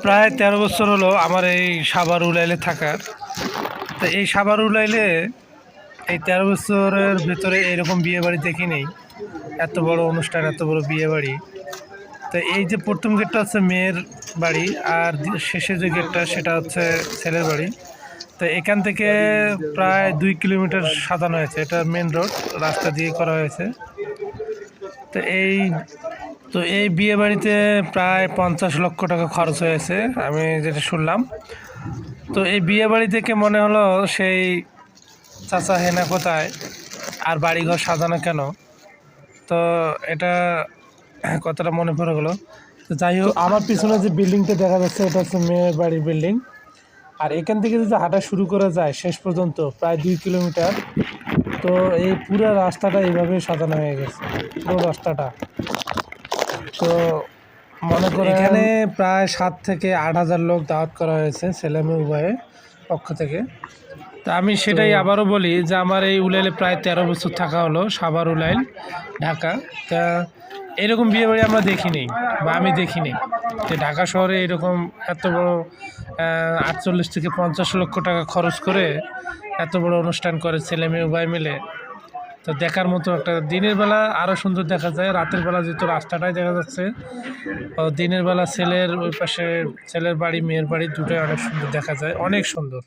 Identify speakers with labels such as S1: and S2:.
S1: প্রায় 13 বছর হলো আমার এই সাভার উলাইলে থাকার। তো এই সাভার উলাইলে এই 13 বছরের ভেতরে এরকম বিয়ে বাড়ি দেখি নেই। এত বড় অনুষ্ঠান, এত বড় বিয়ে বাড়ি। তো এই যে প্রথম গেটটা হচ্ছে মেয়ের বাড়ি, আর শেষে যে গেটটা সেটা হচ্ছে ছেলের বাড়ি। তো এখান থেকে প্রায় 2 কিলোমিটার সাজানো হয়েছে, এটা মেন রোড রাস্তা দিয়ে করা হয়েছে। তো এই বিয়ে বাড়িতে প্রায় 50 লক্ষ টাকা খরচ হয়েছে, আমি যেটা শুনলাম। তো এই বিয়ে বাড়ি থেকে মনে হলো সেই চাচা হেনা কোথায়, আর বাড়িঘর সাজানো কেন। তো এটা কথাটা মনে পড়ে গেলো। তো যাই হোক, আমার পিছনে যে বিল্ডিংটা দেখা যাচ্ছে এটা হচ্ছে মেয়ের বাড়ির বিল্ডিং। আর এখান থেকে যদি হাঁটা শুরু করা যায় শেষ পর্যন্ত প্রায় 2 কিলোমিটার। তো এই পুরো রাস্তাটা এইভাবে সাজানো হয়ে গেছে, পুরো রাস্তাটা। তো মনে করেন এখানে প্রায় 7 থেকে 8 হাজার লোক দাওয়াত করা হয়েছে, ছেলে মেয়ে উভয়ের পক্ষ থেকে। তা আমি সেটাই আবারও বলি যে আমার এই উলাইলে প্রায় 13 বছর থাকা হলো, সাভার উলাইল, ঢাকা। তা এরকম বিয়েবাড়ি আমরা দেখিনি, বা আমি দেখিনি যে ঢাকা শহরে এরকম এত বড় 48 থেকে 50 লক্ষ টাকা খরচ করে এত বড় অনুষ্ঠান করে ছেলে মেয়ে উভয় মিলে। তো দেখার মতো একটা, দিনের বেলা আরও সুন্দর দেখা যায়, রাতের বেলা যেহেতু রাস্তাটাই দেখা যাচ্ছে। দিনের বেলা ছেলের ওই পাশে ছেলের বাড়ি মেয়ের বাড়ি দুটোই অনেক সুন্দর দেখা যায়, অনেক সুন্দর।